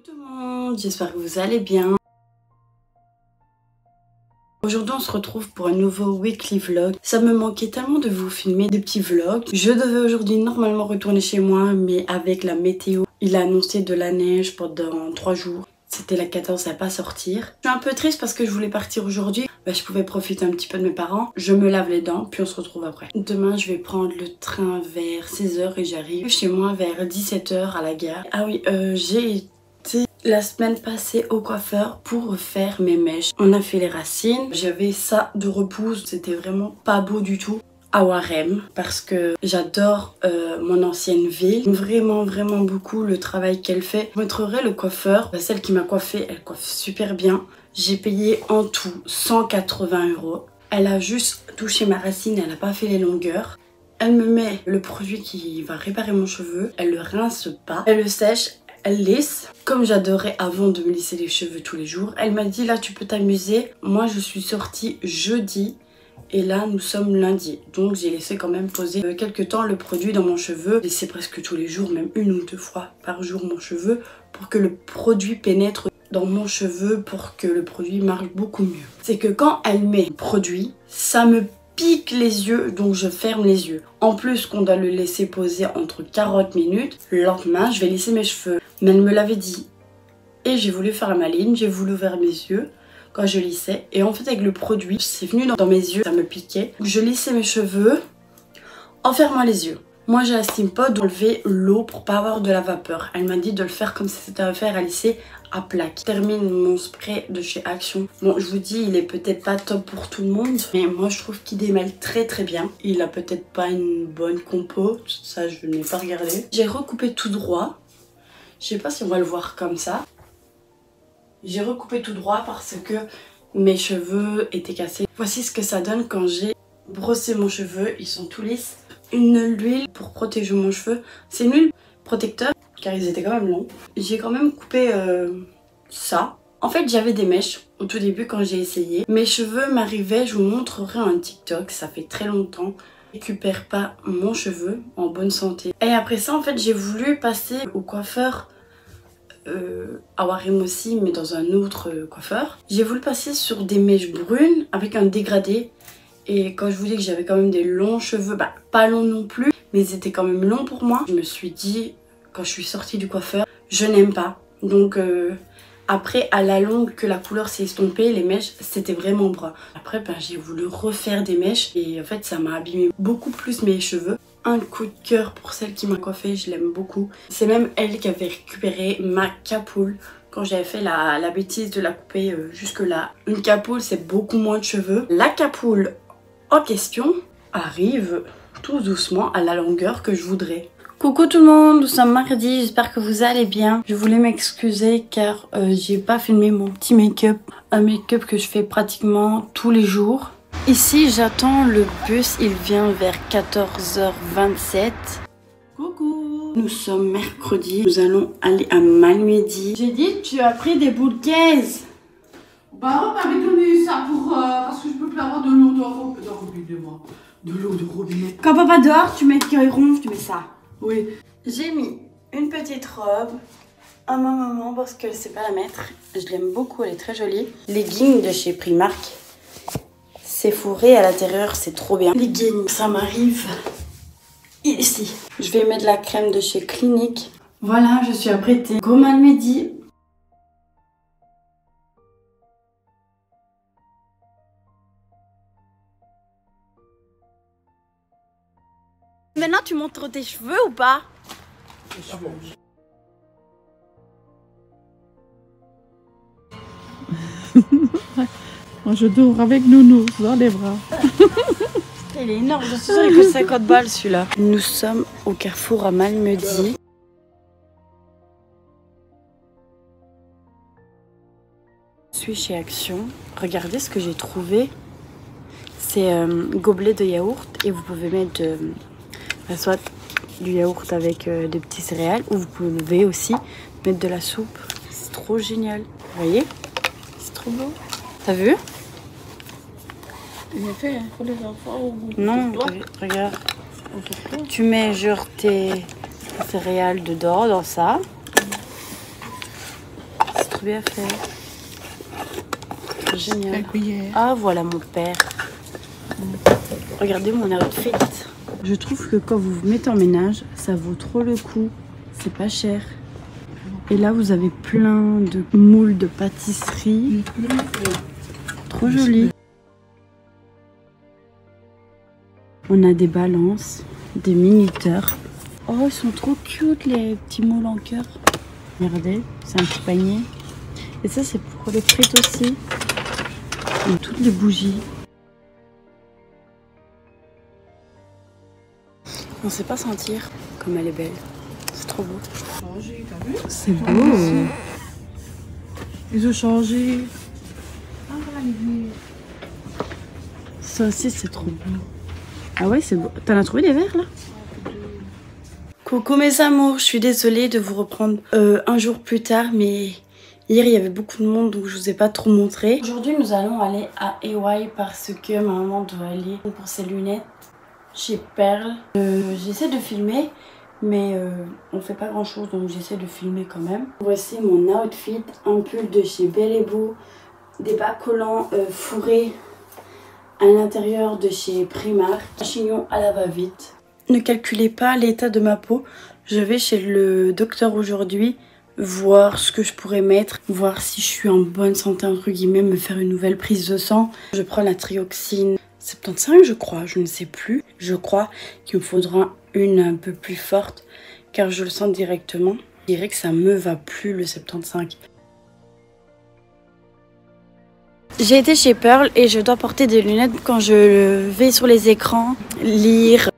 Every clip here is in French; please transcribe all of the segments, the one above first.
tout le monde, j'espère que vous allez bien. Aujourd'hui on se retrouve pour un nouveau weekly vlog. Ça me manquait tellement de vous filmer des petits vlogs. Je devais aujourd'hui normalement retourner chez moi, mais avec la météo, il a annoncé de la neige pendant 3 jours. C'était la 14 à pas sortir. Je suis un peu triste parce que je voulais partir aujourd'hui. Je pouvais profiter un petit peu de mes parents. Je me lave les dents, puis on se retrouve après. Demain, je vais prendre le train vers 16h et j'arrive chez moi vers 17h à la gare. Ah oui, j'ai été la semaine passée au coiffeur pour faire mes mèches. On a fait les racines. J'avais ça de repousse. C'était vraiment pas beau du tout. À Warem parce que j'adore mon ancienne ville, vraiment beaucoup le travail qu'elle fait. Je montrerai le coiffeur, celle qui m'a coiffée, elle coiffe super bien. J'ai payé en tout 180 €. Elle a juste touché ma racine, elle n'a pas fait les longueurs. Elle me met le produit qui va réparer mon cheveu, elle le rince pas, elle le sèche, elle lisse. Comme j'adorais avant de me lisser les cheveux tous les jours, elle m'a dit là tu peux t'amuser. Moi je suis sortie jeudi. Et là nous sommes lundi, donc j'ai laissé quand même poser quelques temps le produit dans mon cheveu. J'ai laissé presque tous les jours, même 1 ou 2 fois par jour mon cheveu, pour que le produit pénètre dans mon cheveu, pour que le produit marche beaucoup mieux. C'est que quand elle met le produit, ça me pique les yeux, donc je ferme les yeux. En plus qu'on doit le laisser poser entre 40 minutes, le lendemain je vais lisser mes cheveux. Mais elle me l'avait dit. Et j'ai voulu faire la maline, j'ai voulu ouvrir mes yeux quand je lissais, et en fait avec le produit c'est venu dans mes yeux, ça me piquait. Je lissais mes cheveux en fermant les yeux. Moi j'ai la steam pod d'enlever l'eau pour pas avoir de la vapeur. Elle m'a dit de le faire comme si c'était à faire à lisser à plaque. Je termine mon spray de chez Action. Bon, je vous dis, il est peut-être pas top pour tout le monde, mais moi je trouve qu'il démêle très bien. Il a peut-être pas une bonne compo, ça je n'ai pas regardé. J'ai recoupé tout droit. Je sais pas si on va le voir comme ça. J'ai recoupé tout droit parce que mes cheveux étaient cassés. Voici ce que ça donne quand j'ai brossé mon cheveu. Ils sont tout lisses. Une huile pour protéger mon cheveu. C'est une huile protecteur car ils étaient quand même longs. J'ai quand même coupé ça. En fait j'avais des mèches au tout début quand j'ai essayé. Mes cheveux m'arrivaient, je vous montrerai un TikTok, ça fait très longtemps. Je récupère pas mon cheveu en bonne santé. Et après ça en fait j'ai voulu passer au coiffeur. À Warem aussi, mais dans un autre coiffeur. J'ai voulu passer sur des mèches brunes avec un dégradé. Et quand je vous dis que j'avais quand même des longs cheveux, pas longs non plus, mais ils étaient quand même longs pour moi. Je me suis dit, quand je suis sortie du coiffeur, je n'aime pas. Donc après, à la longue, que la couleur s'est estompée, les mèches, c'était vraiment brun. Après, j'ai voulu refaire des mèches et en fait, ça m'a abîmé beaucoup plus mes cheveux. Un coup de cœur pour celle qui m'a coiffée, je l'aime beaucoup. C'est même elle qui avait récupéré ma capoule quand j'avais fait la bêtise de la couper jusque là. Une capoule, c'est beaucoup moins de cheveux. La capoule en question arrive tout doucement à la longueur que je voudrais. Coucou tout le monde, nous sommes mardi, j'espère que vous allez bien. Je voulais m'excuser car j'ai pas filmé mon petit make-up. Un make-up que je fais pratiquement tous les jours. Ici j'attends le bus, il vient vers 14h27. Coucou. Nous sommes mercredi, nous allons aller à Malmedy. J'ai dit tu as pris des boules de caisse. Bah on m'avait donné ça pour parce que je peux plus avoir de l'eau de robinet moi. De l'eau de robinet. Quand papa dort, tu mets qu'il ronfle, tu mets ça. Oui. J'ai mis une petite robe à ma maman parce qu'elle sait pas la mettre. Je l'aime beaucoup, elle est très jolie. Leggings de chez Primark. C'est fourré à l'intérieur, c'est trop bien. Leggings, ça m'arrive ici. Je vais mettre la crème de chez Clinique. Voilà, je suis apprêtée. Go Malmedy. Maintenant, tu montres tes cheveux ou pas? Moi je dors avec Nounou dans les bras. Il est énorme, je suis sûre qu'il coûte 50 balles celui-là. Nous sommes au carrefour à Malmedy. Je suis chez Action. Regardez ce que j'ai trouvé. C'est un gobelet de yaourt et vous pouvez mettre soit du yaourt avec des petits céréales ou vous pouvez aussi mettre de la soupe. C'est trop génial. Vous voyez? C'est trop beau. T'as vu? Il est fait pour les enfants ou Non, pour toi? regarde. Tu mets genre tes céréales dedans, dans ça. trop bien fait. Génial. La cuillère. Ah, voilà mon père. Regardez mon outfit. Je trouve que quand vous vous mettez en ménage, ça vaut trop le coup. C'est pas cher. Et là, vous avez plein de moules de pâtisserie. Trop joli. On a des balances, des minuteurs. Oh, ils sont trop cute les petits moules en cœur. Regardez, c'est un petit panier. Et ça, c'est pour les frites aussi. Et toutes les bougies. On sait pas sentir comme elle est belle. C'est trop beau. C'est beau. Ils ont changé. Ah, voilà les. Ça aussi, c'est trop beau. Ah ouais, c'est beau. T'en as trouvé des verres là? Coucou mes amours, je suis désolée de vous reprendre un jour plus tard, mais hier il y avait beaucoup de monde donc je vous ai pas trop montré. Aujourd'hui nous allons aller à EY parce que ma maman doit aller pour ses lunettes chez Pearl. J'essaie de filmer mais on fait pas grand chose donc j'essaie de filmer quand même. Voici mon outfit, un pull de chez Belle & Beau, des bas collants fourrés à l'intérieur de chez Primark, un chignon à la va-vite. Ne calculez pas l'état de ma peau. Je vais chez le docteur aujourd'hui voir ce que je pourrais mettre, voir si je suis en bonne santé entre guillemets, me faire une nouvelle prise de sang. Je prends la trioxine 75 je crois, je ne sais plus. Je crois qu'il me faudra une un peu plus forte car je le sens directement. Je dirais que ça me va plus le 75. J'ai été chez Pearl et je dois porter des lunettes quand je vais sur les écrans, lire.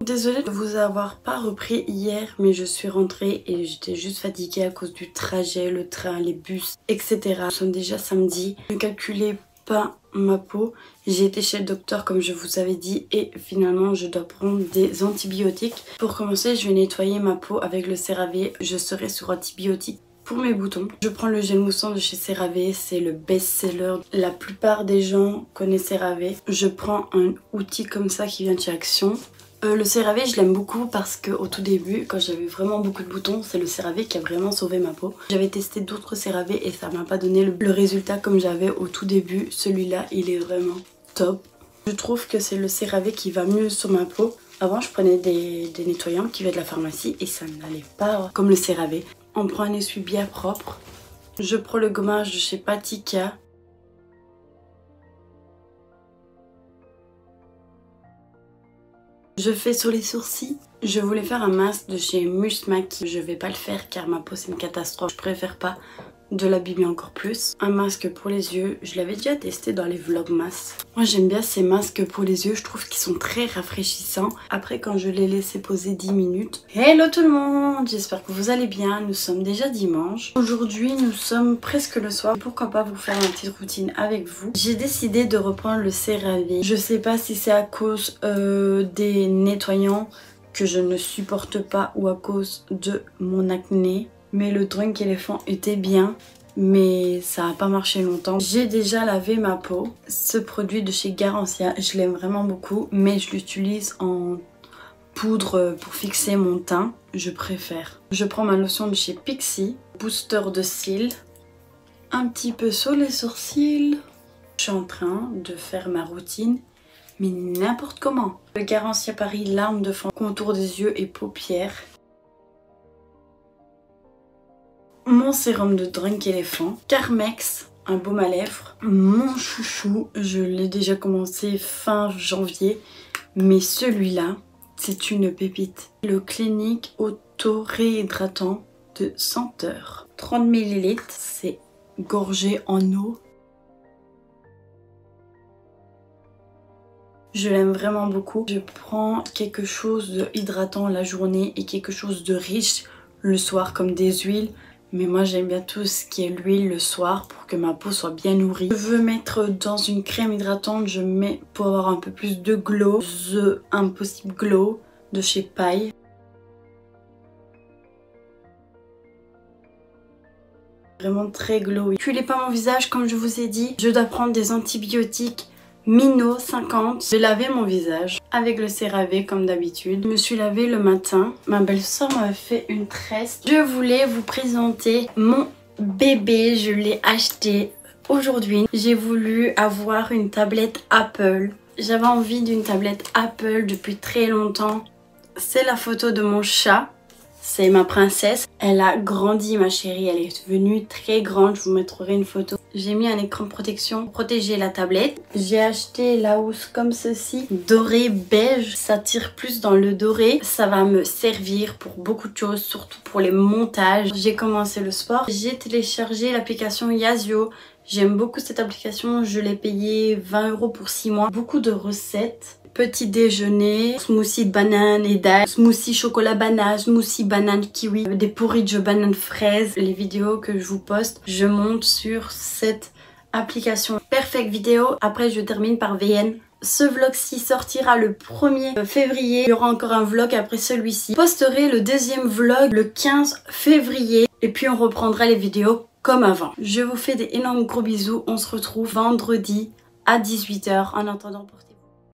Désolée de vous avoir pas repris hier, mais je suis rentrée et j'étais juste fatiguée à cause du trajet, le train, les bus, etc. Nous sommes déjà samedi. Ne calculez pas ma peau. J'ai été chez le docteur comme je vous avais dit et finalement je dois prendre des antibiotiques. Pour commencer, je vais nettoyer ma peau avec le CeraVe. Je serai sur antibiotiques pour mes boutons. Je prends le gel moussant de chez CeraVe, c'est le best-seller. La plupart des gens connaissent CeraVe. Je prends un outil comme ça qui vient de chez Action. Le CeraVe je l'aime beaucoup parce que au tout début quand j'avais vraiment beaucoup de boutons, c'est le CeraVe qui a vraiment sauvé ma peau. J'avais testé d'autres CeraVe et ça m'a pas donné le résultat comme j'avais au tout début. Celui-là il est vraiment top. Je trouve que c'est le CeraVe qui va mieux sur ma peau. Avant je prenais des nettoyants qui venaient de la pharmacie et ça n'allait pas comme le CeraVe. On prend un essuie-bien propre. Je prends le gommage de chez Patika. Je fais sur les sourcils. Je voulais faire un masque de chez Musmaki. Je vais pas le faire car ma peau c'est une catastrophe. Je préfère pas de l'abîmer encore plus. Un masque pour les yeux. Je l'avais déjà testé dans les vlogmas. Moi j'aime bien ces masques pour les yeux. Je trouve qu'ils sont très rafraîchissants. Après quand je les laissais poser 10 minutes. Hello tout le monde. J'espère que vous allez bien. Nous sommes déjà dimanche. Aujourd'hui nous sommes presque le soir. Pourquoi pas vous faire une petite routine avec vous. J'ai décidé de reprendre le CeraVe. Je sais pas si c'est à cause des nettoyants que je ne supporte pas ou à cause de mon acné. Mais le Drunk Elephant était bien, mais ça n'a pas marché longtemps. J'ai déjà lavé ma peau. Ce produit de chez Garancia, je l'aime vraiment beaucoup, mais je l'utilise en poudre pour fixer mon teint. Je préfère. Je prends ma lotion de chez Pixi, booster de cils, un petit peu sur les sourcils. Je suis en train de faire ma routine, mais n'importe comment. Le Garancia Paris Larmes de Fond, contour des yeux et paupières. Mon sérum de Drunk Elephant, Carmex, un baume à lèvres, mon chouchou, je l'ai déjà commencé fin janvier, mais celui-là, c'est une pépite. Le Clinique Auto Réhydratant de senteur. 30 ml, c'est gorgé en eau. Je l'aime vraiment beaucoup. Je prends quelque chose de hydratant la journée et quelque chose de riche le soir comme des huiles. Mais moi j'aime bien tout ce qui est l'huile le soir pour que ma peau soit bien nourrie. Je veux mettre dans une crème hydratante, je mets pour avoir un peu plus de glow, The Impossible Glow de chez Paille. Vraiment très glowy. Je n'huilez pas mon visage comme je vous ai dit. Je dois prendre des antibiotiques Mino 50. J'ai lavé mon visage avec le CeraVe comme d'habitude. Je me suis lavé le matin. Ma belle-sœur m'avait fait une tresse. Je voulais vous présenter mon bébé. Je l'ai acheté aujourd'hui. J'ai voulu avoir une tablette Apple. J'avais envie d'une tablette Apple depuis très longtemps. C'est la photo de mon chat. C'est ma princesse. Elle a grandi ma chérie. Elle est devenue très grande. Je vous mettrai une photo. J'ai mis un écran de protection pour protéger la tablette. J'ai acheté la housse comme ceci. Doré beige. Ça tire plus dans le doré. Ça va me servir pour beaucoup de choses. Surtout pour les montages. J'ai commencé le sport. J'ai téléchargé l'application Yazio. J'aime beaucoup cette application. Je l'ai payée 20 € pour 6 mois. Beaucoup de recettes. Petit déjeuner, smoothie de banane et d'ail, smoothie chocolat banane, smoothie banane kiwi, des porridge banane fraise. Les vidéos que je vous poste, je monte sur cette application Perfect Vidéo. Après je termine par VN. Ce vlog-ci sortira le 1er février. Il y aura encore un vlog après celui-ci. Je posterai le deuxième vlog le 15 février. Et puis on reprendra les vidéos comme avant. Je vous fais des énormes gros bisous. On se retrouve vendredi à 18 h. En attendant, portez